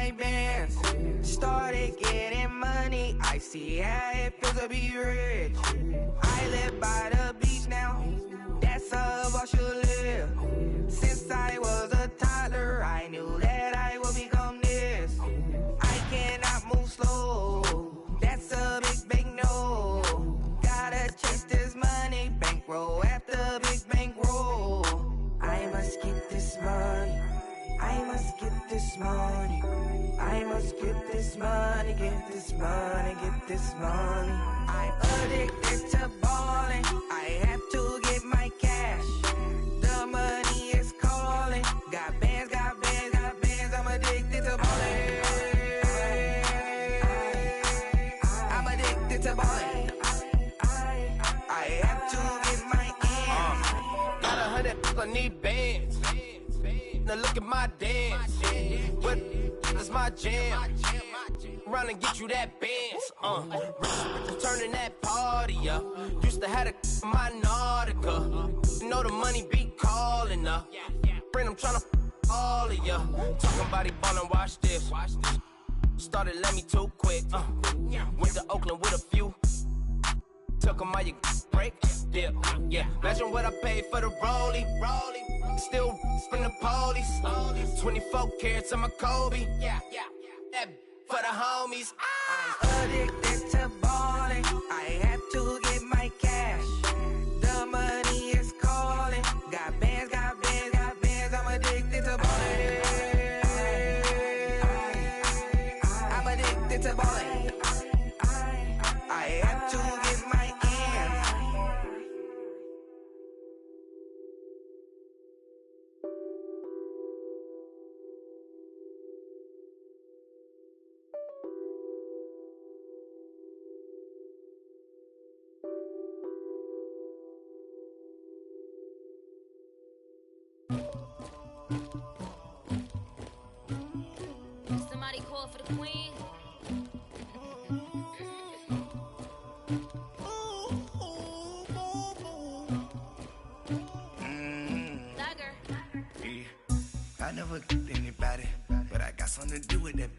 my bands. Started getting money, I see how it feels to be rich. I live by the beach now, that's how I should live. Since I was a toddler, I knew that I would become this. I cannot move slow, that's a big no. Gotta chase this money, bankroll after big bankroll. I must get this money, I must get this money, I must get this money, get this money, get this money. I'm addicted to balling, I have to get my cash. The money is calling, got bands, got bands, got bands. I'm addicted to balling, I'm addicted to balling. I have to get my ends. Got 100, I need bands. Now look at my dance. What is my jam? Run and get you that bands. Turning that party up. Used to have a my Nautica. You know the money be calling up. Friend, I'm tryna all of ya. Talking about he ballin', watch this. Started let me too quick. Went to Oakland with a few. Took 'em all you break. Yeah. Imagine what I paid for the rollie. Still from the police. 24 carats on my Kobe. That for the homies. I'm addicted to balling, I have to get my cash. The money is calling, got bands, got bands, got bands. I'm addicted to balling, I'm addicted to balling. I have to get my ends. Somebody call for the queen. Dagger. I never did anybody, but I got something to do with that.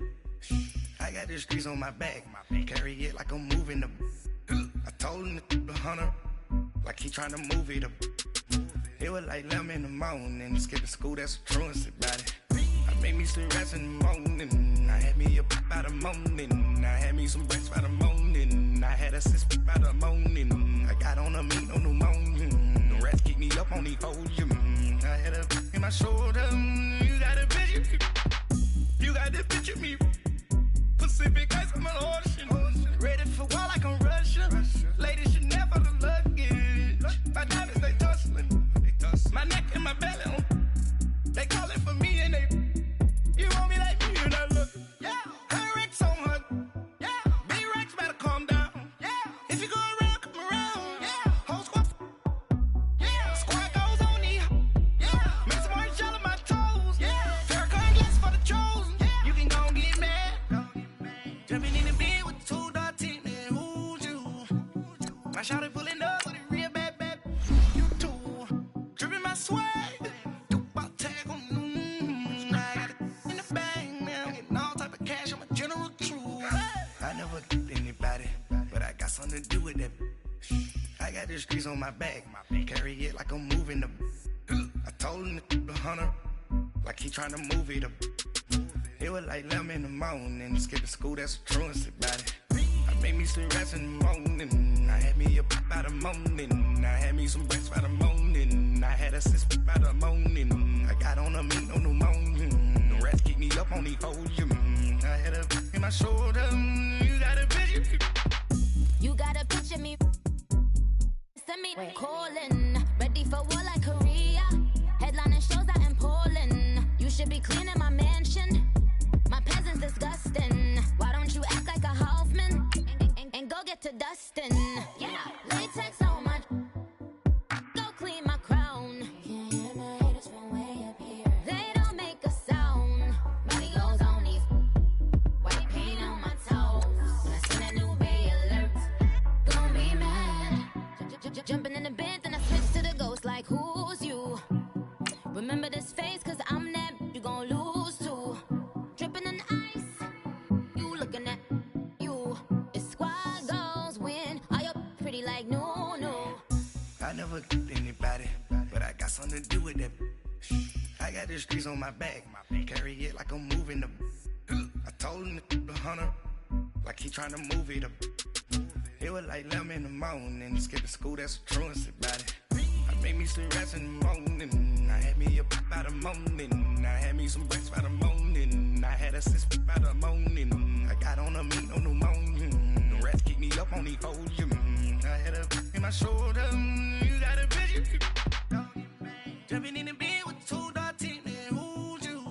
I got the streets on my back, carry it like I'm moving the. I told him to the hunter, like he trying to move it up. It was like 11 in the morning, skipping school, that's a truancy about it. I made me some rest in the morning, I had me a pop by the morning, I had me some breaks by the morning, I had a six by the morning, I got on a meat on the morning, the rats keep me up on the ocean, I had a in my shoulder, you got a picture, you got the picture me, Pacific ice on my ocean, ready for war like I'm Russian, ladies should never the luggage, my diamonds they tussling, my neck and my belly on, they calling for me and they, you want me like me and I look, yeah, her Rex on her, yeah, B-Rex better calm down, yeah, if you go around, come around, yeah, whole squad, yeah, squad goes on the, yeah, make some orange gel on my toes, yeah, Farrakhan glass for the chosen, yeah, you can go and get mad, jumping in the bed with 2 dark teeth, man, who's you, my shawty pulling up with a real bad, you too, dripping my swag, I never did anybody, but I got something to do with that. I got the streets on my back, carry it like I'm moving the. I told him to the hunter, like he trying to move it up. It was like 11 in the morning, skipping school, that's a truancy about it. I made me some rest in the morning, I had me a pop by the morning, I had me some breaks by the morning, I had a six by the morning, I got on a meat on the morning, the rats keep me up on the ocean, I had a in my shoulder, you got a picture, You got a picture me. Send me calling, ready for war like Korea. Headlining shows out in Poland. You should be cleaning my mansion. My peasants disgusting. Why don't you act like a Hoffman and go get to dustin'? Yeah, latex on my. Go clean my crown. Can't hear my haters from way up here. They don't make a sound. Money goes on these. White paint on my toes. When I send a new bay alert, gon' be mad. Jumping in the bed, then I switch to the ghost like who's you? Remember this face, cause I'm that you gon' lose to. Dripping in ice. No, no. I never anybody, but I got something to do with that. I got the streets on my back, carry it like I'm moving the. I told him the hunter, like he trying to move it up. It was like 11 in the morning, skipping school, that's a truancy about it. I made me some rest in the morning, I had me a pop by the morning, I had me some breaks by the morning, I had a sis by the morning, I got on a meat on the morning, the rats keep me up on the ocean, I had a in my shoulder, you got a vision, jumping in the bed with 2 dark teeth, man, who's you?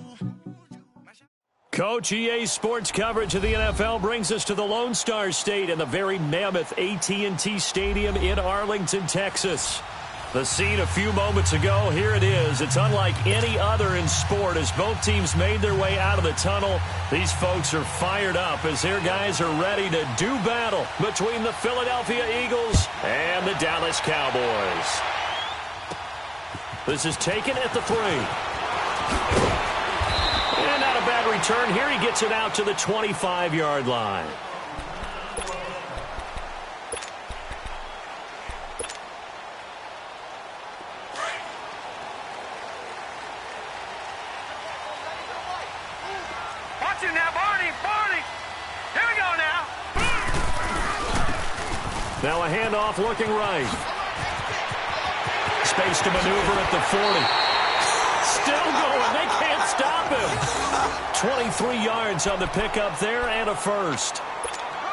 Coach, EA Sports coverage of the NFL brings us to the Lone Star State and the very mammoth AT&T Stadium in Arlington, Texas. The scene a few moments ago, here it is. It's unlike any other in sport as both teams made their way out of the tunnel. These folks are fired up as their guys are ready to do battle between the Philadelphia Eagles and the Dallas Cowboys. This is taken at the 3. And not a bad return here. He gets it out to the 25-yard line. Watch it now, Barney. Here we go now. Now a handoff looking right. Space to maneuver at the 40. Still going. They can't stop him. 23 yards on the pickup there and a first.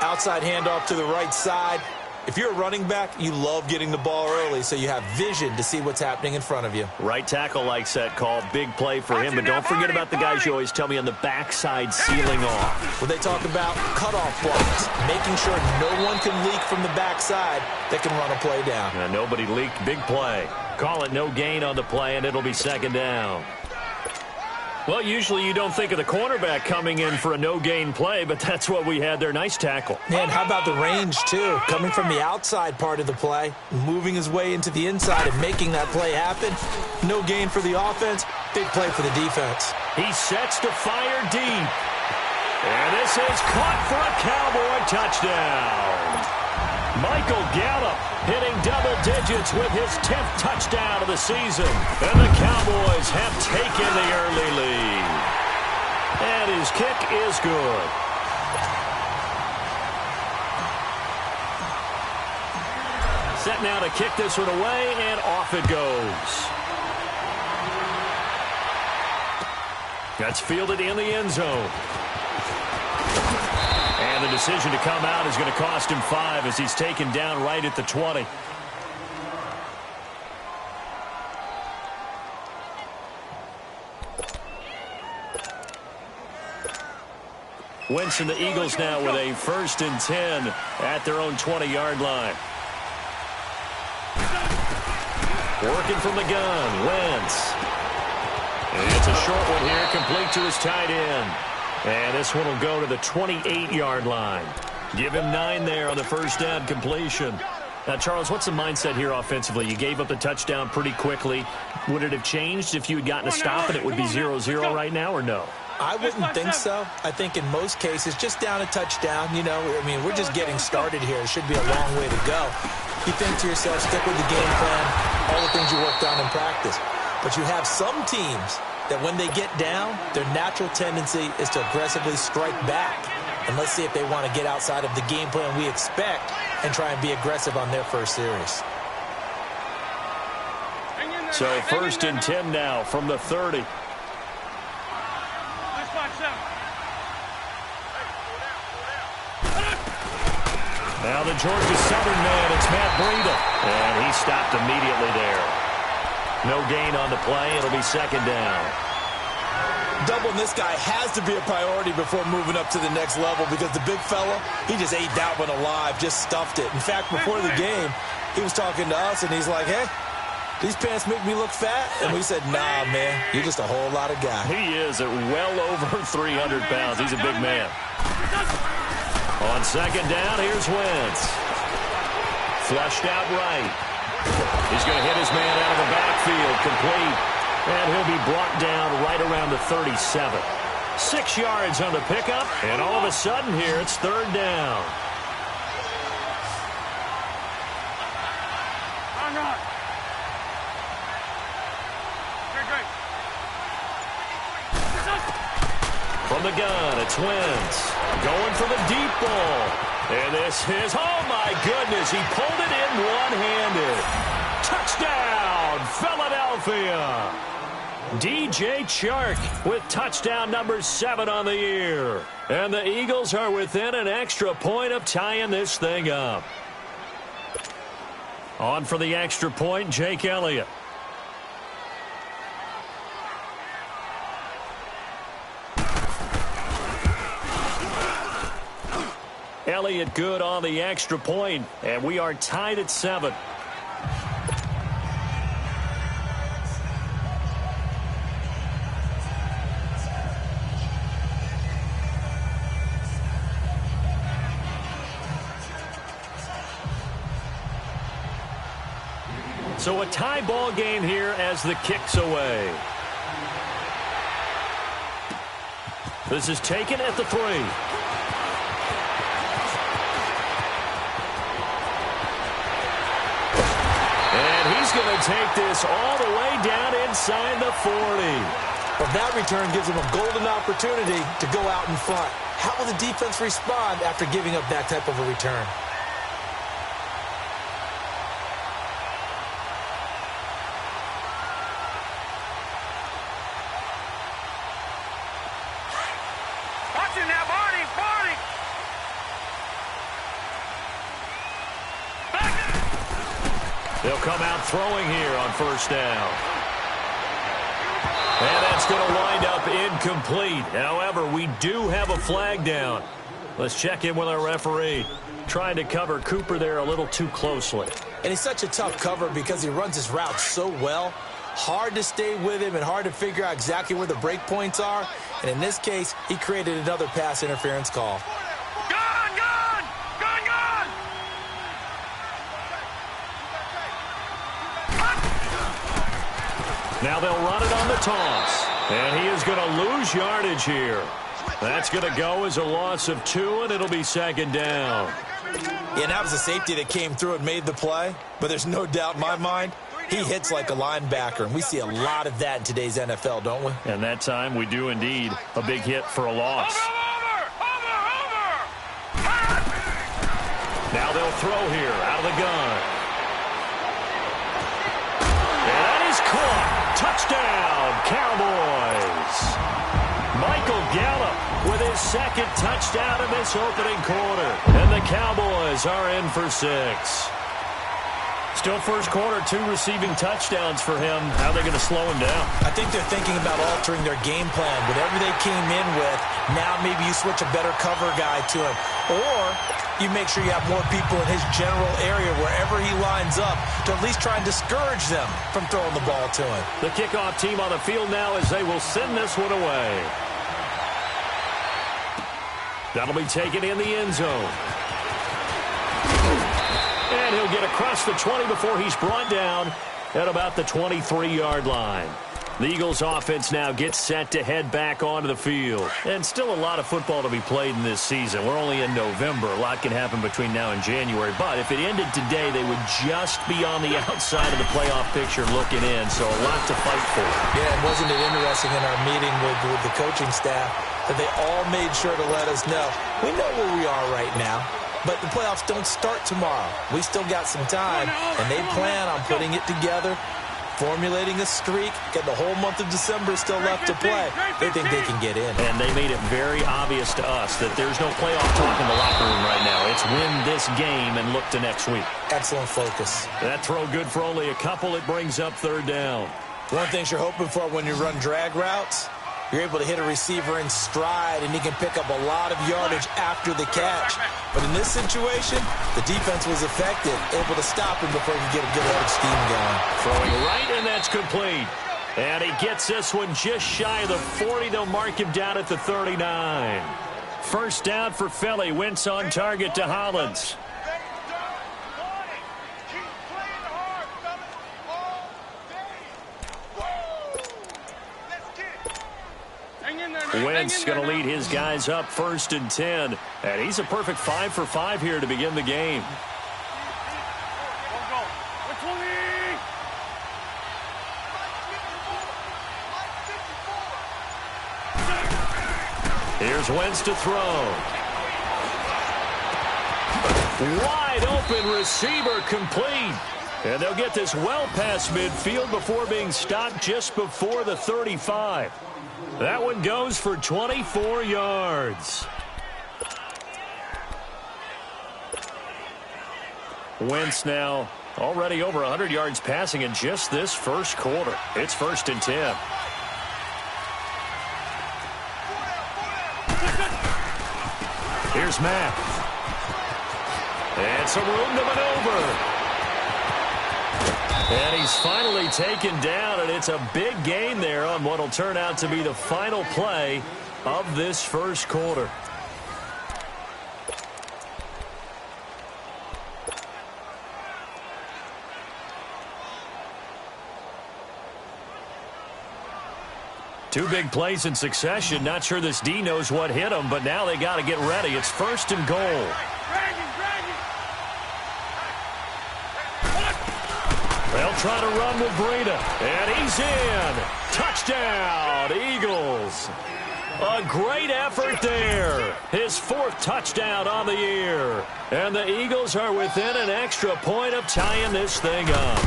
Outside handoff to the right side. If you're a running back, you love getting the ball early so you have vision to see what's happening in front of you. Right tackle likes that call. Big play for him. But don't forget about the guys you always tell me on the backside sealing off. When they talk about cutoff blocks, making sure no one can leak from the backside that can run a play down. And nobody leaked. Big play. Call it no gain on the play, and it'll be second down. Well, usually you don't think of the cornerback coming in for a no-gain play, but that's what we had there. Nice tackle. Man, how about the range, too? Coming from the outside part of the play, moving his way into the inside and making that play happen. No gain for the offense, big play for the defense. He sets to fire deep. And this is caught for a Cowboy touchdown. Michael Gallup hitting double digits with his 10th touchdown of the season. And the Cowboys have taken the early lead. And his kick is good. Set now to kick this one away, and off it goes. That's fielded in the end zone. And the decision to come out is going to cost him 5 as he's taken down right at the 20. Wentz and the Eagles now with a 1st and 10 at their own 20-yard line. Working from the gun, Wentz. And it's a short one here, complete to his tight end. And this one will go to the 28-yard line. Give him 9 there on the first down completion. Now, Charles, what's the mindset here offensively? You gave up the touchdown pretty quickly. Would it have changed if you had gotten a stop and it would be 0-0 right now, or no? I wouldn't think so. I think in most cases, just down a touchdown, you know, I mean, we're just getting started here. It should be a long way to go. You think to yourself, stick with the game plan, all the things you worked on in practice. But you have some teams that when they get down, their natural tendency is to aggressively strike back. And let's see if they want to get outside of the game plan we expect and try and be aggressive on their first series. So 1st and 10 now from the 30. Now the Georgia Southern man, it's Matt Breida. And he stopped immediately there. No gain on the play. It'll be second down. Doubling this guy has to be a priority before moving up to the next level because the big fella, he just ate that one alive, just stuffed it. In fact, before the game, he was talking to us, and he's like, hey, these pants make me look fat? And we said, nah, man, you're just a whole lot of guy. He is at well over 300 pounds. He's a big man. On second down, here's Wentz. Flushed out right. He's going to hit his man out of the backfield, complete. And he'll be brought down right around the 37. 6 yards on the pickup, and all of a sudden here, it's third down. on. Great. From the gun, it's Wentz. Going for the deep ball. And this is, oh my goodness, he pulled it in one-handed. Touchdown, Philadelphia. DJ Chark with touchdown number 7 on the year. And the Eagles are within an extra point of tying this thing up. On for the extra point, Jake Elliott. Elliott good on the extra point, and we are tied at 7. So a tie ball game here as the kick's away. This is taken at the 3. And he's going to take this all the way down inside the 40. Well, that return gives him a golden opportunity to go out in front. How will the defense respond after giving up that type of a return? They'll come out throwing here on first down. And that's going to wind up incomplete. However, we do have a flag down. Let's check in with our referee. Trying to cover Cooper there a little too closely. And he's such a tough cover because he runs his route so well. Hard to stay with him and hard to figure out exactly where the break points are. And in this case, he created another pass interference call. Now they'll run it on the toss. And he is going to lose yardage here. That's going to go as a loss of 2, and it'll be second down. Yeah, and that was a safety that came through and made the play. But there's no doubt in my mind, he hits like a linebacker. And we see a lot of that in today's NFL, don't we? And that time we do indeed. A big hit for a loss. Now they'll throw here out of the gun. And that is caught. Touchdown, Cowboys. Michael Gallup with his second touchdown in this opening quarter. And the Cowboys are in for 6. Still first quarter, 2 receiving touchdowns for him. How are they going to slow him down? I think they're thinking about altering their game plan. Whatever they came in with, now maybe you switch a better cover guy to him. Or you make sure you have more people in his general area wherever he lines up to at least try and discourage them from throwing the ball to him. The kickoff team on the field now as they will send this one away. That'll be taken in the end zone. And he'll get across the 20 before he's brought down at about the 23-yard line. The Eagles offense now gets set to head back onto the field. And still a lot of football to be played in this season. We're only in November. A lot can happen between now and January. But if it ended today, they would just be on the outside of the playoff picture looking in. So a lot to fight for. Yeah, and wasn't it interesting in our meeting with the coaching staff that they all made sure to let us know, we know where we are right now. But the playoffs don't start tomorrow. We still got some time, and they plan on putting it together, formulating a streak, get the whole month of December still left to play. They think they can get in. And they made it very obvious to us that there's no playoff talk in the locker room right now. It's win this game and look to next week. Excellent focus. That throw good for only a couple. It brings up third down. One thing you're hoping for when you run drag routes, you're able to hit a receiver in stride, and he can pick up a lot of yardage after the catch. But in this situation, the defense was effective, able to stop him before he could get a good head of steam going. Throwing right, and that's complete. And he gets this one just shy of the 40. They'll mark him down at the 39. First down for Philly. Wentz on target to Hollins. Wentz going to lead his guys up 1st and 10. And he's a perfect 5 for 5 here to begin the game. Here's Wentz to throw. Wide open receiver complete. And they'll get this well past midfield before being stopped just before the 35. That one goes for 24 yards. Wentz now already over 100 yards passing in just this first quarter. It's 1st and 10. Here's Matt. And some room to maneuver. And he's finally taken down, and it's a big gain there on what will turn out to be the final play of this first quarter. Two big plays in succession. Not sure this D knows what hit him, but now they got to get ready. It's 1st and goal. They'll try to run with Breida, and he's in. Touchdown, Eagles. A great effort there. His 4th touchdown on the year. And the Eagles are within an extra point of tying this thing up.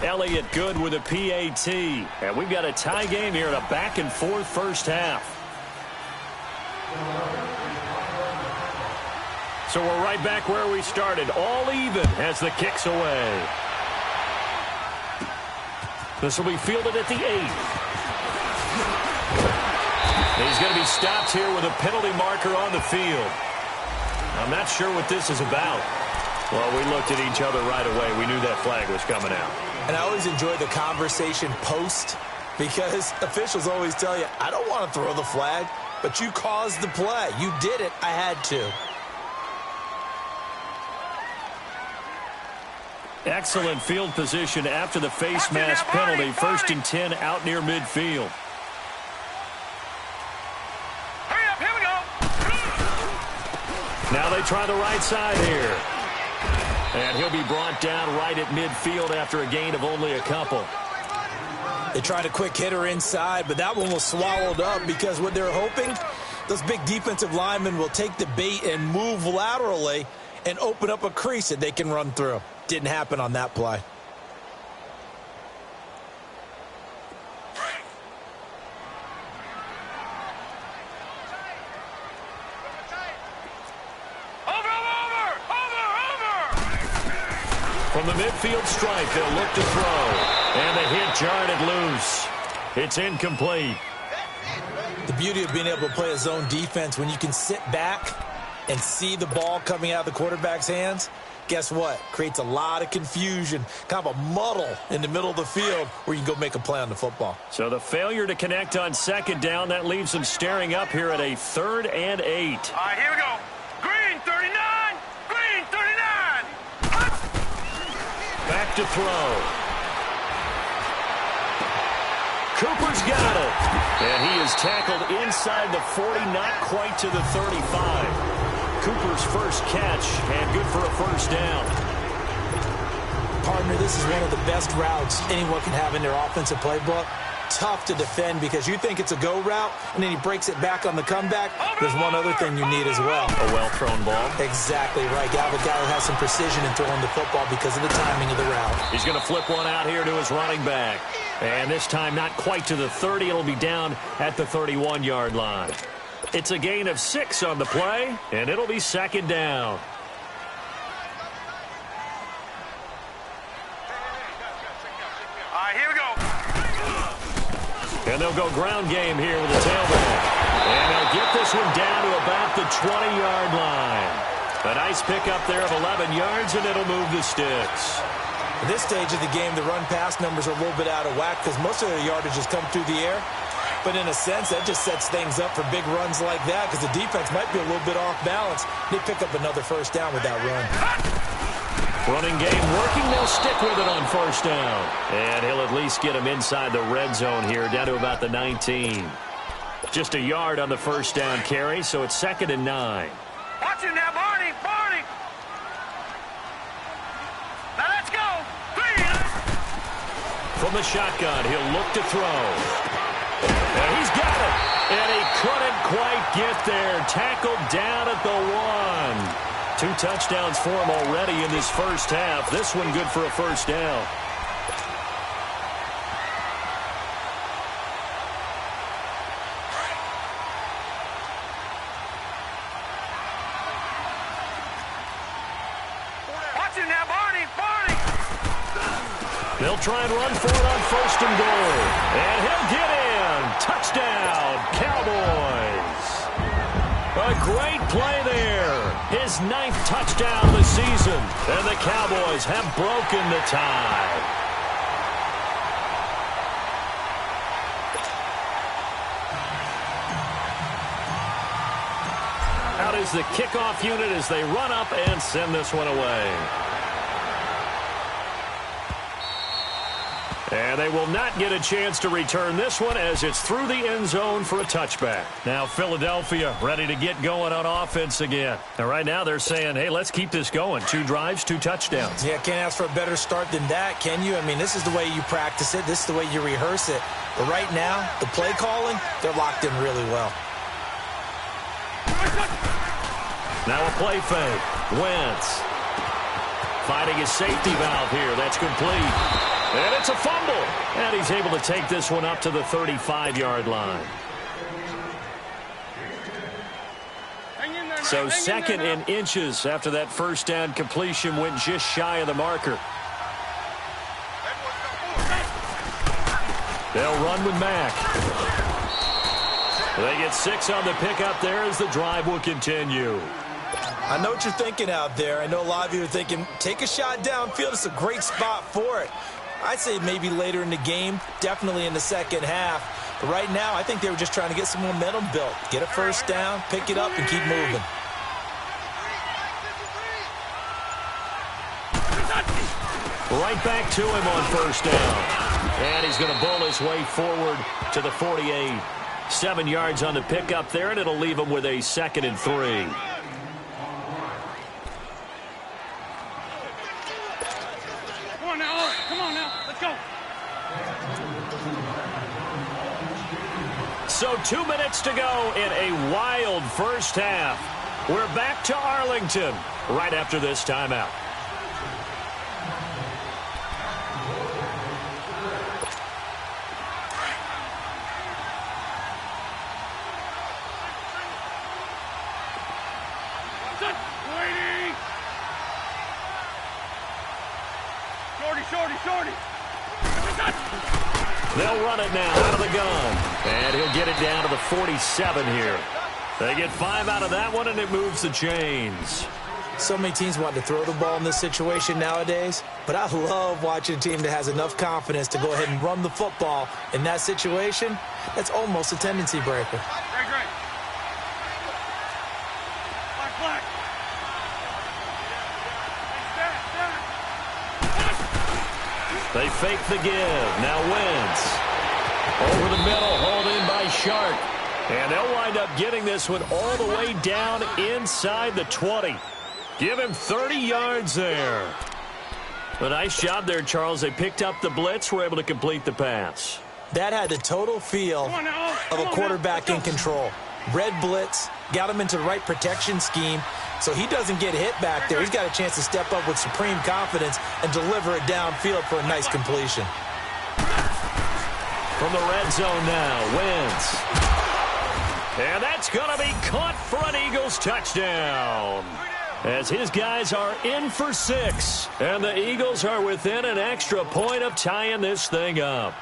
Elliott good with a PAT. And we've got a tie game here in a back-and-forth first half. So we're right back where we started. All even as the kick's away. This will be fielded at the 8th. He's going to be stopped here with a penalty marker on the field. I'm not sure what this is about. Well, we looked at each other right away. We knew that flag was coming out. And I always enjoy the conversation post because officials always tell you, I don't want to throw the flag, but you caused the play. You did it. I had to. Excellent field position after the face mask penalty. 1st and 10 out near midfield. Hurry up, here we go. Now they try the right side here. And he'll be brought down right at midfield after a gain of only a couple. They tried a quick hitter inside, but that one was swallowed up because what they're hoping, those big defensive linemen will take the bait and move laterally and open up a crease that they can run through. Didn't happen on that play. From the midfield stripe, they'll look to throw. And the hit jarred it loose. It's incomplete. The beauty of being able to play a zone defense when you can sit back and see the ball coming out of the quarterback's hands, guess what? Creates a lot of confusion, kind of a muddle in the middle of the field where you can go make a play on the football. So the failure to connect on 2nd down, that leaves them staring up here at a 3rd and 8. All right, here we go. Green 39. Green 39. Back to throw. Cooper's got it. And he is tackled inside the 40, not quite to the 35. Cooper's first catch, and good for a 1st down. Partner, this is one of the best routes anyone can have in their offensive playbook. Tough to defend because you think it's a go route, and then he breaks it back on the comeback. There's one other thing you need as well. A well-thrown ball. Exactly right. You have a guy who has some precision in throwing the football because of the timing of the route. He's going to flip one out here to his running back. And this time not quite to the 30. It'll be down at the 31-yard line. It's a gain of 6 on the play, and it'll be 2nd down. All right, here we go. And they'll go ground game here with the tailback. And they'll get this one down to about the 20-yard line. A nice pickup there of 11 yards, and it'll move the sticks. At this stage of the game, the run-pass numbers are a little bit out of whack because most of their yardage has come through the air. But in a sense, that just sets things up for big runs like that because the defense might be a little bit off balance. They pick up another 1st down with that run. Running game working. They'll stick with it on 1st down. And he'll at least get him inside the red zone here, down to about the 19. Just a yard on the 1st down carry, so it's 2nd and 9. Watch it now, Barney. Barney. Now let's go. Green. From the shotgun, he'll look to throw. And he's got it. And he couldn't quite get there. Tackled down at the 1. 2 touchdowns for him already in this first half. This one good for a first down. Watch it now, Barney. They'll try and run for it on 1st and goal. And he'll get in. Touchdown, Cowboys. A great play there. His 9th touchdown of the season. And the Cowboys have broken the tie. Out is the kickoff unit as they run up and send this one away. And they will not get a chance to return this one as it's through the end zone for a touchback. Now Philadelphia ready to get going on offense again. And right now they're saying, hey, let's keep this going. 2 drives, 2 touchdowns. Yeah, can't ask for a better start than that, can you? I mean, this is the way you practice it. This is the way you rehearse it. But right now, the play calling, they're locked in really well. Now a play fake. Wentz finding his safety valve here. That's complete. And it's a fumble. And he's able to take this one up to the 35-yard line. So 2nd and inches after that first down completion went just shy of the marker. They'll run with Mack. They get 6 on the pickup there as the drive will continue. I know what you're thinking out there. I know a lot of you are thinking, take a shot downfield. It's a great spot for it. I'd say maybe later in the game, definitely in the second half. But right now, I think they were just trying to get some momentum built. Get a first down, pick it up, and keep moving. Right back to him on first down. And he's going to bowl his way forward to the 48. 7 yards on the pickup there, and it'll leave him with a 2nd and 3. Come on now. Let's go. So 2 minutes to go in a wild first half. We're back to Arlington right after this timeout. Shorty. They'll run it now out of the gun. And he'll get it down to the 47 here. They get 5 out of that one, and it moves the chains. So many teams want to throw the ball in this situation nowadays, but I love watching a team that has enough confidence to go ahead and run the football. In that situation, that's almost a tendency breaker. Great. Black. They fake the give. Now Wentz. Over the middle, hauled in by Shark. And they'll wind up getting this one all the way down inside the 20. Give him 30 yards there. A nice job there, Charles. They picked up the blitz, were able to complete the pass. That had the total feel of a quarterback in control. Red blitz, got him into the right protection scheme, so he doesn't get hit back there. He's got a chance to step up with supreme confidence and deliver it downfield for a nice completion. From the red zone now, Wentz. And that's going to be caught for an Eagles touchdown. As his guys are in for 6. And the Eagles are within an extra point of tying this thing up.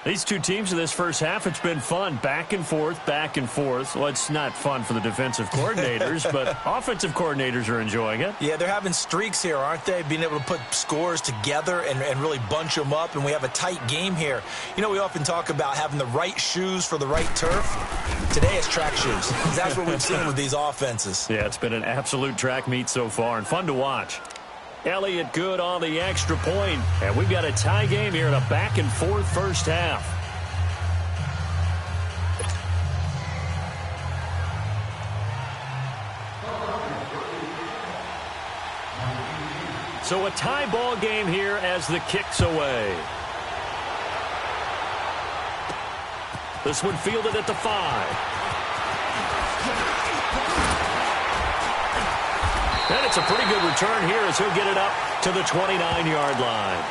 These two teams in this first half, it's been fun. Back and forth, back and forth. Well, it's not fun for the defensive coordinators, but offensive coordinators are enjoying it. Yeah, they're having streaks here, aren't they? Being able to put scores together and really bunch them up, and we have a tight game here. You know, we often talk about having the right shoes for the right turf. Today it's track shoes. That's what we've seen with these offenses. Yeah, it's been an absolute track meet so far and fun to watch. Elliott good on the extra point, and we've got a tie game here in a back-and-forth first half. So a tie ball game here as the kick's away. This one fielded at the 5. And it's a pretty good return here as he'll get it up to the 29-yard line.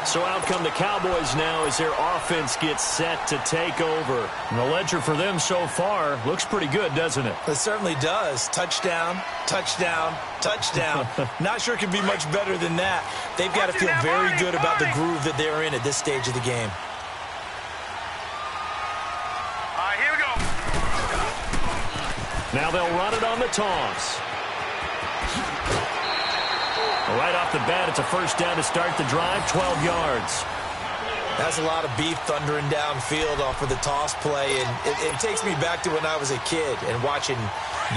So out come the Cowboys now as their offense gets set to take over. And the ledger for them so far looks pretty good, doesn't it? It certainly does. Touchdown, touchdown, touchdown. Not sure it can be much better than that. They've got to feel very good about the groove that they're in at this stage of the game. All right, here we go. Now they'll run it on the toss. Right off the bat, it's a first down to start the drive, 12 yards. That's a lot of beef thundering downfield off of the toss play, and it takes me back to when I was a kid and watching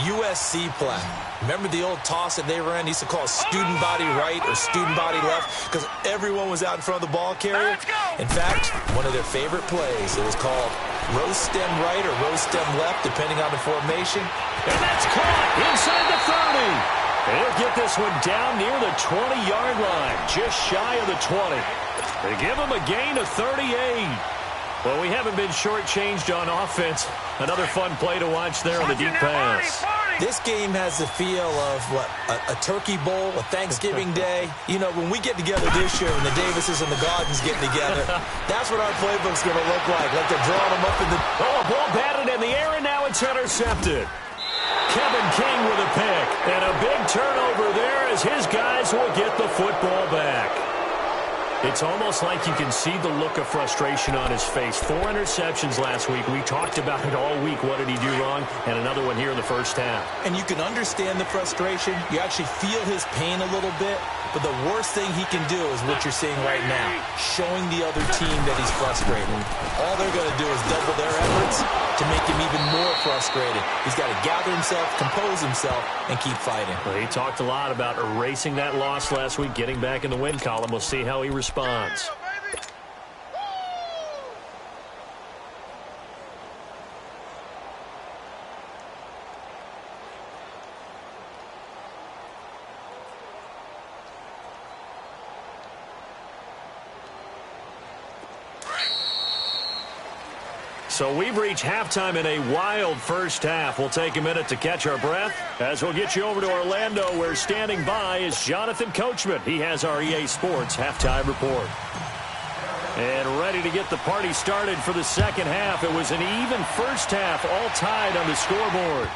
USC play. Remember the old toss that they ran? They used to call it student body right or student body left because everyone was out in front of the ball carrier. In fact, one of their favorite plays, it was called rose stem right or rose stem left, depending on the formation. And that's caught inside the 30. They'll get this one down near the 20-yard line, just shy of the 20. They give him a gain of 38. Well, we haven't been shortchanged on offense. Another fun play to watch there on the deep pass. This game has the feel of, what, a turkey bowl, a Thanksgiving day. You know, when we get together this year, when the Davises and the Gardens get together, that's what our playbook's going to look like they're drawing them up in the... Oh, a ball batted in the air, and now it's intercepted. Kevin King with a pick, and a big turnover there as his guys will get the football back. It's almost like you can see the look of frustration on his face. 4 interceptions last week. We talked about it all week. What did he do wrong? And another one here in the first half. And you can understand the frustration. You actually feel his pain a little bit. But the worst thing he can do is what you're seeing right now, showing the other team that he's frustrated. All they're going to do is double their efforts to make him even more frustrated. He's got to gather himself, compose himself, and keep fighting. Well, he talked a lot about erasing that loss last week, getting back in the win column. We'll see how he responds. So we've reached halftime in a wild first half. We'll take a minute to catch our breath as we'll get you over to Orlando, where standing by is Jonathan Coachman. He has our EA Sports halftime report. And ready to get the party started for the second half. It was an even first half, all tied on the scoreboard.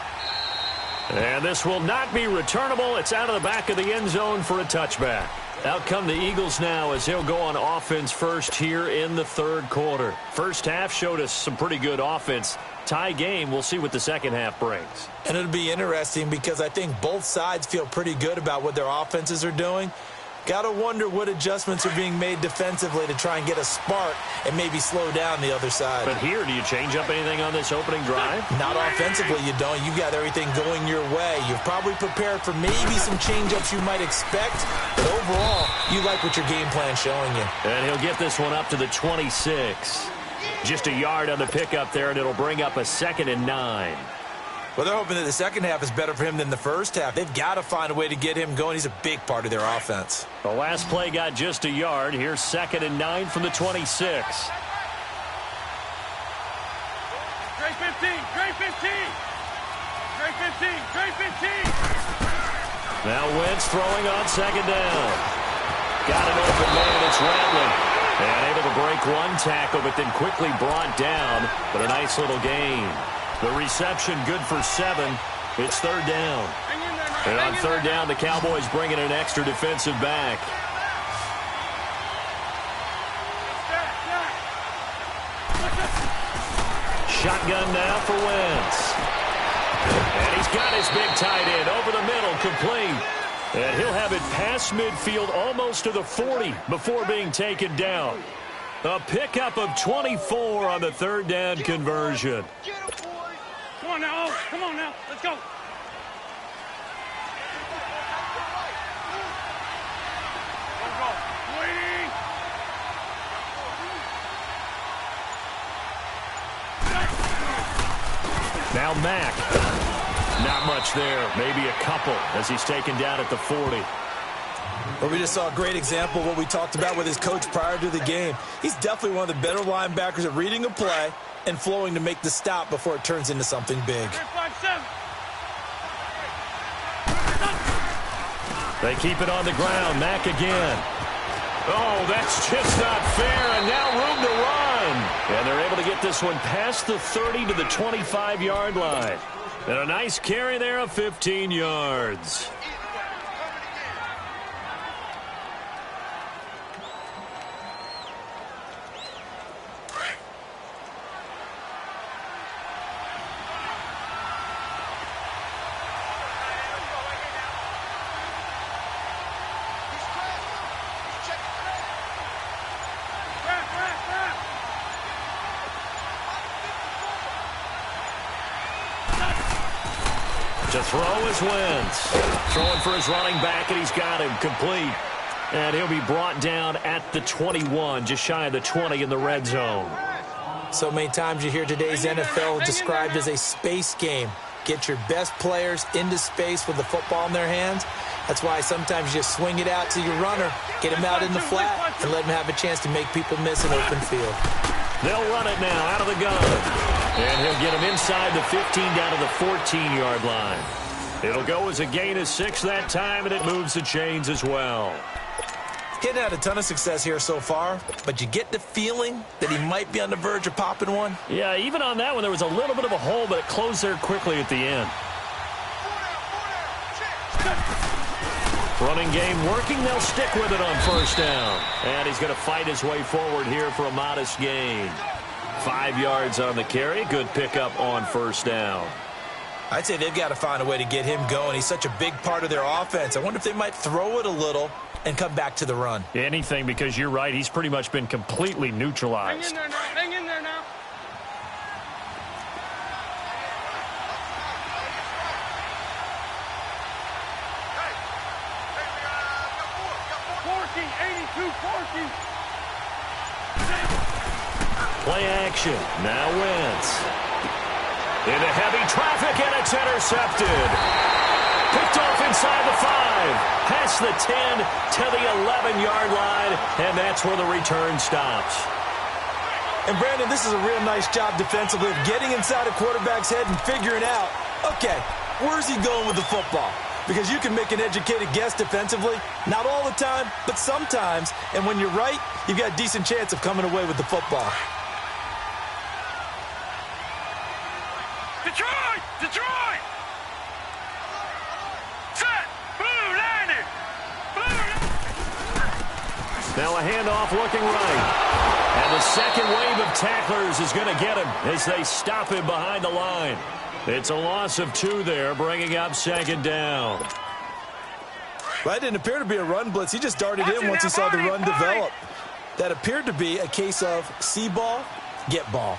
And this will not be returnable. It's out of the back of the end zone for a touchback. Out come the Eagles now as they'll go on offense first here in the third quarter. First half showed us some pretty good offense. Tie game, we'll see what the second half brings. And it'll be interesting because I think both sides feel pretty good about what their offenses are doing. Got to wonder what adjustments are being made defensively to try and get a spark and maybe slow down the other side. But here, do you change up anything on this opening drive? Not offensively, you don't. You've got everything going your way. You've probably prepared for maybe some change-ups you might expect. But overall, you like what your game plan's showing you. And he'll get this one up to the 26. Just a yard on the pickup there, and it'll bring up a 2nd and 9. Well, they're hoping that the second half is better for him than the first half. They've got to find a way to get him going. He's a big part of their offense. The last play got just a yard. Here's 2nd and 9 from the 26. Straight 15, straight 15. Straight 15, straight 15. Now Wentz throwing on 2nd down. Got an open man. It's Rattling. And able to break one tackle, but then quickly brought down. But a nice little gain. The reception good for 7. It's 3rd down. And on 3rd down, the Cowboys bring in an extra defensive back. Shotgun now for Wentz. And he's got his big tight end over the middle, complete. And he'll have it past midfield almost to the 40 before being taken down. A pickup of 24 on the 3rd down conversion. Come on now, come on now, let's go. Let's go. Waiting. Now Mack. Not much there. Maybe a couple as he's taken down at the 40. Well, we just saw a great example of what we talked about with his coach prior to the game. He's definitely one of the better linebackers at reading a play and flowing to make the stop before it turns into something big. They keep it on the ground. Mack again. Oh, that's just not fair, and now room to run. And they're able to get this one past the 30 to the 25-yard line. And a nice carry there of 15 yards. To throw is Wentz. Throwing for his running back, and he's got him complete. And he'll be brought down at the 21, just shy of the 20 in the red zone. So many times you hear today's NFL described as a space game. Get your best players into space with the football in their hands. That's why sometimes you just swing it out to your runner, get him out in the flat, and let him have a chance to make people miss an open field. They'll run it now out of the gun. And he'll get him inside the 15 down to the 14-yard line. It'll go as a gain of 6 that time, and it moves the chains as well. Hitting had a ton of success here so far, but you get the feeling that he might be on the verge of popping one. Yeah, even on that one, there was a little bit of a hole, but it closed there quickly at the end. Running game working. They'll stick with it on first down. And he's going to fight his way forward here for a modest gain. 5 yards on the carry. Good pickup on first down. I'd say they've got to find a way to get him going. He's such a big part of their offense. I wonder if they might throw it a little and come back to the run. Anything, because you're right. He's pretty much been completely neutralized. Hang in there now. Hang in there now. Play action. Now Wentz. Into heavy traffic, and it's intercepted. Picked off inside the 5. Past the 10 to the 11-yard line, and that's where the return stops. And, Brandon, this is a real nice job defensively of getting inside a quarterback's head and figuring out, okay, where's he going with the football? Because you can make an educated guess defensively, not all the time, but sometimes. And when you're right, you've got a decent chance of coming away with the football. Detroit! Detroit! Set! Blue landed! Now a handoff looking right. And the second wave of tacklers is going to get him as they stop him behind the line. It's a loss of 2 there, bringing up second down. Well, that didn't appear to be a run blitz. He just darted in once he saw the run develop. That appeared to be a case of see ball, get ball.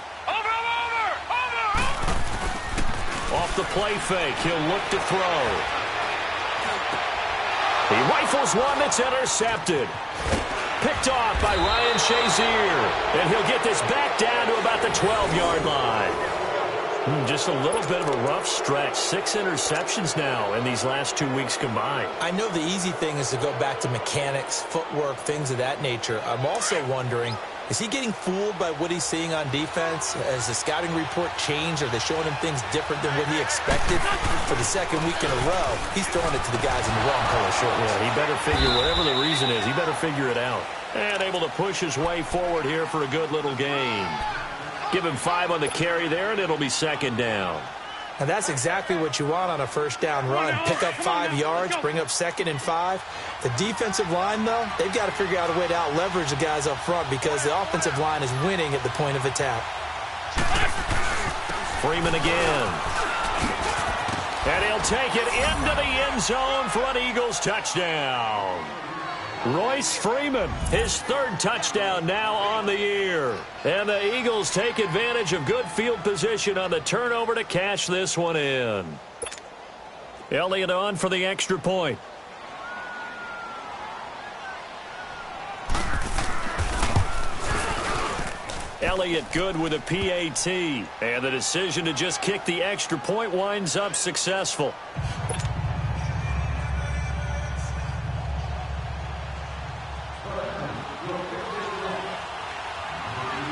Off the play fake, he'll look to throw. He rifles one that's intercepted. Picked off by Ryan Shazier. And he'll get this back down to about the 12-yard line. Just a little bit of a rough stretch. 6 interceptions now in these last 2 weeks combined. I know the easy thing is to go back to mechanics, footwork, things of that nature. I'm also wondering, is he getting fooled by what he's seeing on defense? Has the scouting report changed? Are they showing him things different than what he expected? For the second week in a row, he's throwing it to the guys in the wrong color shorts. Yeah, he better figure, whatever the reason is, he better figure it out. And able to push his way forward here for a good little gain. Give him 5 on the carry there, and it'll be second down. And that's exactly what you want on a first down run. Pick up 5 yards, bring up 2nd and 5. The defensive line, though, they've got to figure out a way to out-leverage the guys up front because the offensive line is winning at the point of attack. Freeman again. And he'll take it into the end zone for an Eagles touchdown. Royce Freeman, his 3rd touchdown now on the year. And the Eagles take advantage of good field position on the turnover to cash this one in. Elliott on for the extra point. Elliott good with a PAT. And the decision to just kick the extra point winds up successful.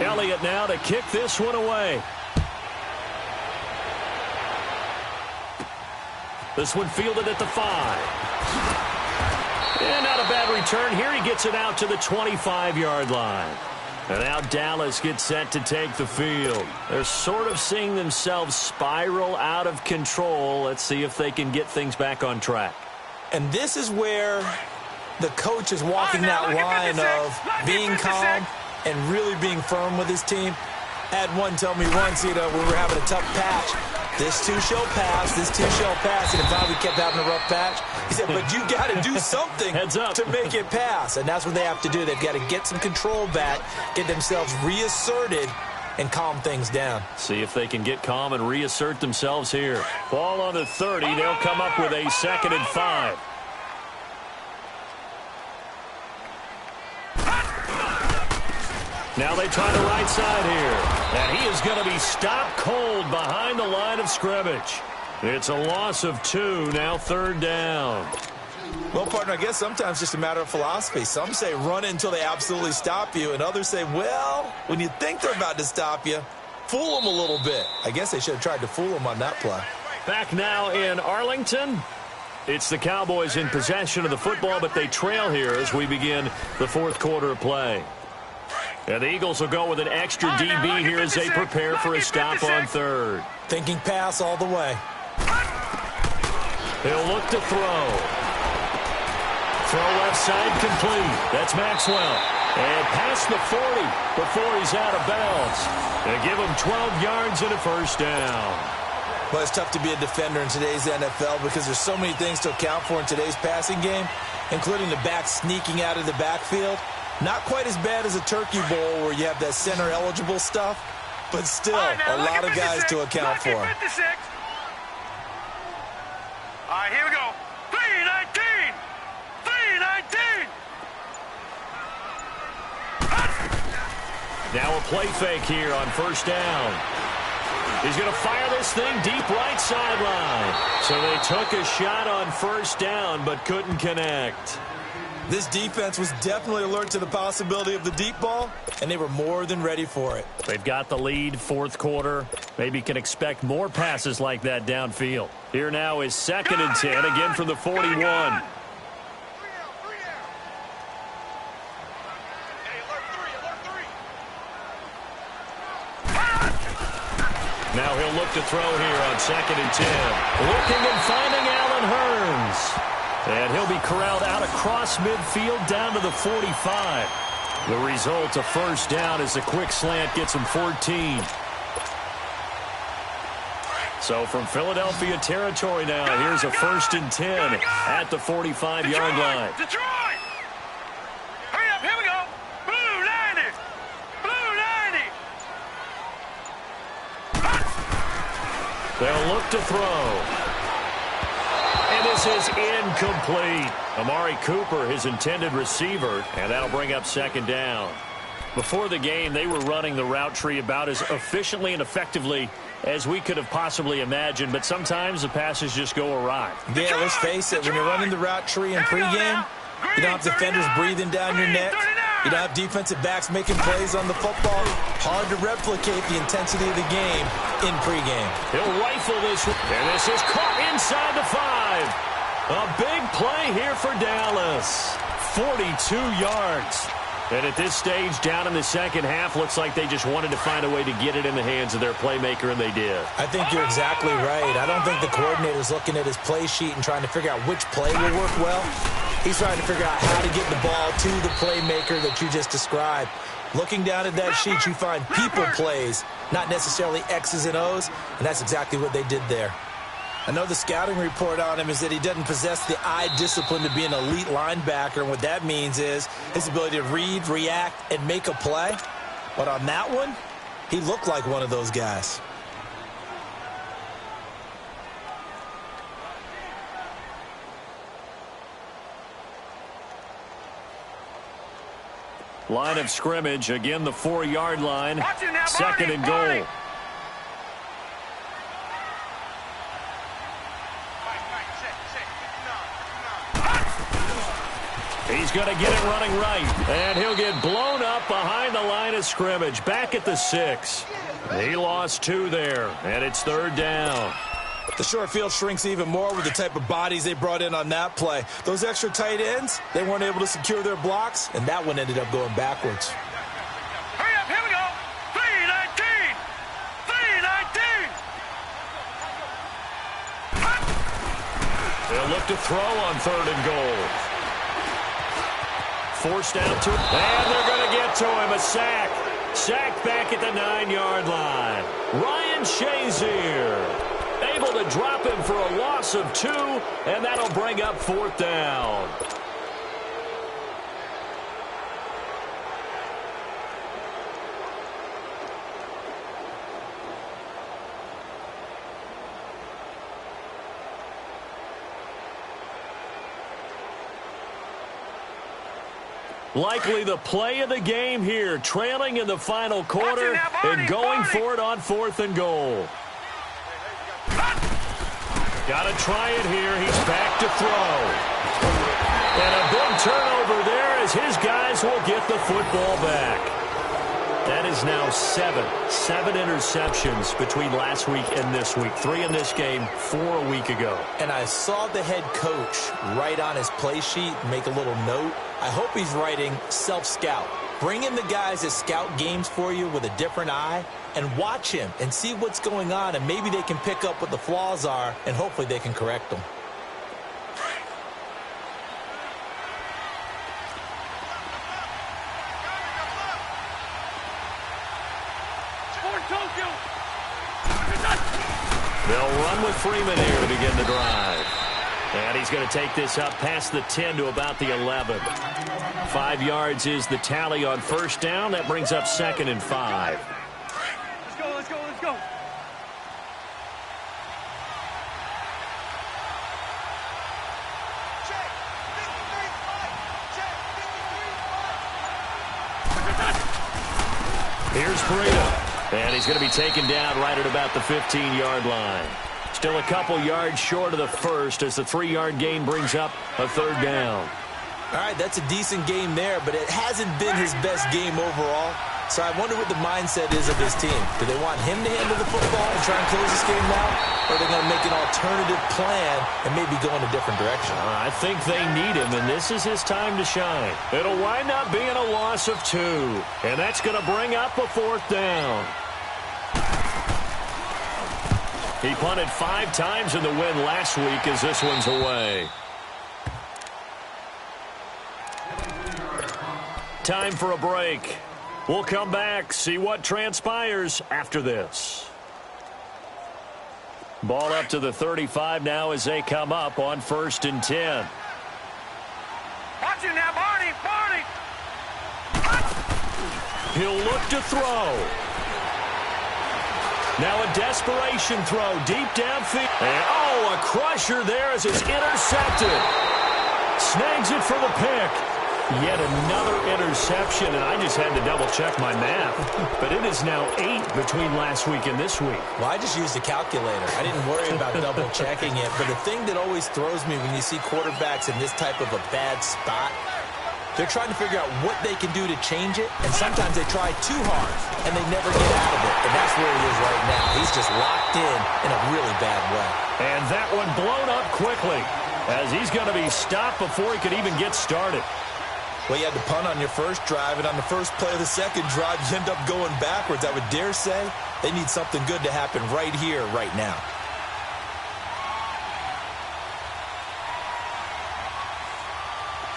Elliott now to kick this one away. This one fielded at the 5. And not a bad return here. He gets it out to the 25-yard line. And now Dallas gets set to take the field. They're sort of seeing themselves spiral out of control. Let's see if they can get things back on track. And this is where the coach is walking that line of being calm and really being firm with his team. I had one tell me once, when we were having a tough patch, this too shall pass, this too shall pass. And if Bobby kept having a rough patch, he said, but you got to do something to make it pass. And that's what they have to do. They've got to get some control back, get themselves reasserted, and calm things down. See if they can get calm and reassert themselves here. Ball on the 30. They'll come up with a 2nd and 5. Now they try the right side here. And he is going to be stopped cold behind the line of scrimmage. It's a loss of 2, now 3rd down. Well, partner, I guess sometimes it's just a matter of philosophy. Some say run it until they absolutely stop you, and others say, well, when you think they're about to stop you, fool them a little bit. I guess they should have tried to fool them on that play. Back now in Arlington. It's the Cowboys in possession of the football, but they trail here as we begin the 4th quarter of play. And the Eagles will go with an extra DB here as they prepare for a stop on 3rd. Thinking pass all the way. He'll look to throw. Throw left side complete. That's Maxwell. And past the 40 before he's out of bounds. They give him 12 yards and a 1st down. Well, it's tough to be a defender in today's NFL because there's so many things to account for in today's passing game, including the back sneaking out of the backfield. Not quite as bad as a Turkey Bowl where you have that center-eligible stuff, but still a lot of guys to account for. All right, here we go. 3-19! 3-19! Now a play fake here on 1st down. He's going to fire this thing deep right sideline. So they took a shot on 1st down but couldn't connect. This defense was definitely alert to the possibility of the deep ball, and they were more than ready for it. They've got the lead, 4th quarter. Maybe can expect more passes like that downfield. Here now is 2nd and 10, again from the 41. Now he'll look to throw here on 2nd and 10. Looking and finding Allen Hurns. And he'll be corralled out across midfield down to the 45. The result, a 1st down as a quick slant gets him 14. So from Philadelphia territory now, here's a 1st and 10 at the 45-yard line. Detroit! Hurry up, here we go! Blue 90! Blue 90! They'll look to throw. And this is incomplete. Amari Cooper, his intended receiver, and that'll bring up 2nd down. Before the game, they were running the route tree about as efficiently and effectively as we could have possibly imagined, but sometimes the passes just go awry. Yeah, let's face it, when you're running the route tree in pregame, you don't have defenders breathing down your neck. You don't have defensive backs making plays on the football. Hard to replicate the intensity of the game in pregame. He'll rifle this, and this is caught inside the 5. A big play here for Dallas. 42 yards. And at this stage, down in the 2nd half, looks like they just wanted to find a way to get it in the hands of their playmaker, and they did. I think you're exactly right. I don't think the coordinator's looking at his play sheet and trying to figure out which play will work well. He's trying to figure out how to get the ball to the playmaker that you just described. Looking down at that sheet, you find people plays, not necessarily X's and O's, and that's exactly what they did there. I know the scouting report on him is that he doesn't possess the eye discipline to be an elite linebacker, and what that means is his ability to read, react, and make a play. But on that one, he looked like one of those guys. Line of scrimmage, again the 4-yard line, 2nd and goal. He's He's going to get it running right. And he'll get blown up behind the line of scrimmage. Back at the 6. He lost 2 there, and it's 3rd down. The short field shrinks even more with the type of bodies they brought in on that play. Those extra tight ends, they weren't able to secure their blocks, and that one ended up going backwards. Hurry up, here we go. 3-19. 3-19. They'll look to throw on 3rd and goal. Forced out to him, and they're going to get to him. A sack. Sack back at the 9-yard line. Ryan Shazier able to drop him for a loss of 2, and that'll bring up 4th down. Likely the play of the game here, trailing in the final quarter and going for it on 4th and goal. Got to try it here. He's back to throw. And a big turnover there as his guys will get the football back. That is now 7 interceptions between last week and this week. 3 in this game, 4 a week ago. And I saw the head coach write on his play sheet, make a little note. I hope he's writing self-scout. Bring in the guys that scout games for you with a different eye and watch him and see what's going on, and maybe they can pick up what the flaws are, and hopefully they can correct them. They'll run with Freeman here to begin the drive. And he's going to take this up past the 10 to about the 11. 5 yards is the tally on 1st down. That brings up 2nd and 5. Let's go, let's go, let's go. Here's Breida. And he's going to be taken down right at about the 15-yard line. Still a couple yards short of the first as the 3-yard gain brings up a 3rd down. All right, that's a decent game there, but it hasn't been his best game overall. So I wonder what the mindset is of his team. Do they want him to handle the football and try and close this game out? Or are they going to make an alternative plan and maybe go in a different direction? I think they need him, and this is his time to shine. It'll wind up being a loss of 2, and that's going to bring up a 4th down. He punted 5 times in the win last week as this one's away. Time for a break. We'll come back, see what transpires after this. Ball up to the 35 now as they come up on 1st and 10. Watch it now, Barney, Barney. He'll look to throw. Now a desperation throw deep downfield. And oh, a crusher there as it's intercepted. Snags it for the pick. Yet another interception, and I just had to double-check my math. But it is now 8 between last week and this week. Well, I just used a calculator. I didn't worry about double-checking it. But the thing that always throws me when you see quarterbacks in this type of a bad spot, they're trying to figure out what they can do to change it, and sometimes they try too hard, and they never get out of it. And that's where he is right now. He's just locked in a really bad way. And that one blown up quickly as he's going to be stopped before he could even get started. Well, you had to punt on your first drive, and on the first play of the second drive, you end up going backwards. I would dare say they need something good to happen right here, right now.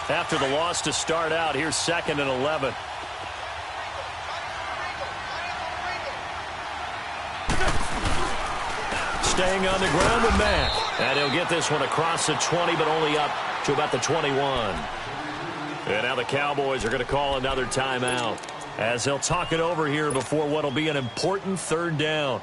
After the loss to start out, here's 2nd and 11. Staying on the ground with Mack. And he'll get this one across the 20, but only up to about the 21. And now the Cowboys are going to call another timeout as they'll talk it over here before what will be an important 3rd down.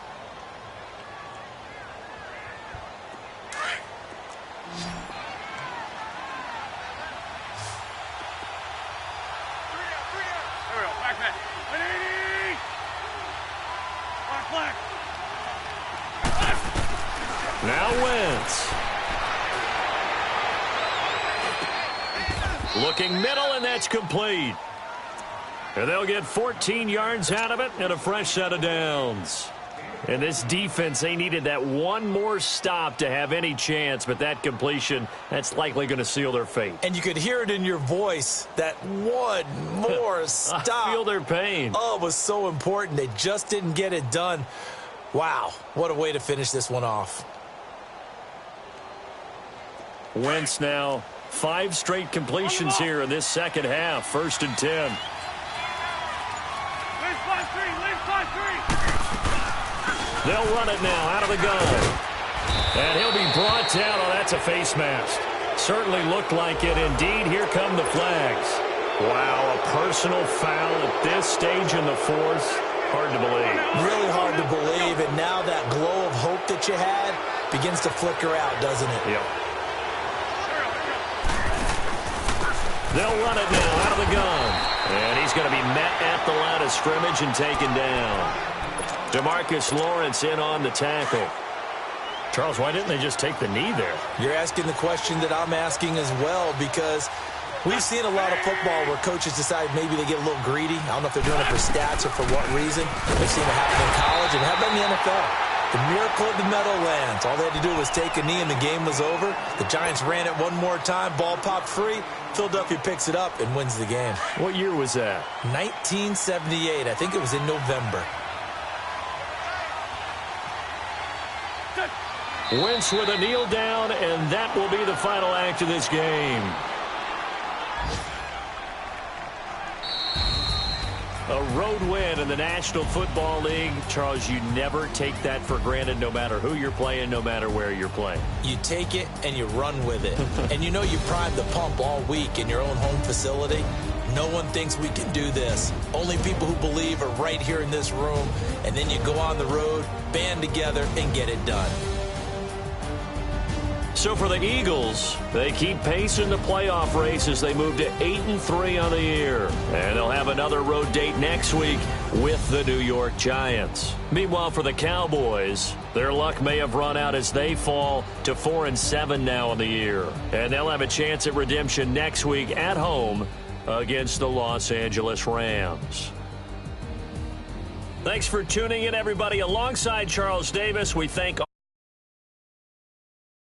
Now Wentz. Looking middle, and that's complete. And they'll get 14 yards out of it and a fresh set of downs. And this defense, they needed that one more stop to have any chance, but that completion, that's likely going to seal their fate. And you could hear it in your voice, that one more stop. I feel their pain. Oh, it was so important. They just didn't get it done. Wow, what a way to finish this one off. Wentz now, 5 straight completions here in this second half. 1st and 10. They'll run it now out of the gun. And he'll be brought down. Oh, that's a face mask. Certainly looked like it. Indeed, here come the flags. Wow, a personal foul at this stage in the fourth. Hard to believe. Really hard to believe. And now that glow of hope that you had begins to flicker out, doesn't it? Yep. They'll run it now out of the gun. And he's going to be met at the line of scrimmage and taken down. DeMarcus Lawrence in on the tackle. Charles, why didn't they just take the knee there? You're asking the question that I'm asking as well, because we've seen a lot of football where coaches decide maybe they get a little greedy. I don't know if they're doing it for stats or for what reason. We've seen it happen in college and happen in the NFL. The miracle of the Meadowlands. All they had to do was take a knee and the game was over. The Giants ran it one more time. Ball popped free. Philadelphia picks it up and wins the game. What year was that? 1978. I think it was in November. Wentz with a kneel down, and that will be the final act of this game. A road win in the National Football League. Charles, you never take that for granted, no matter who you're playing, no matter where you're playing. You take it and you run with it. And you know you primed the pump all week in your own home facility. No one thinks we can do this. Only people who believe are right here in this room. And then you go on the road, band together, and get it done. So for the Eagles, they keep pace in the playoff race as they move to 8-3 on the year. And they'll have another road date next week with the New York Giants. Meanwhile, for the Cowboys, their luck may have run out as they fall to 4-7 now on the year. And they'll have a chance at redemption next week at home against the Los Angeles Rams. Thanks for tuning in, everybody. Alongside Charles Davis, we thank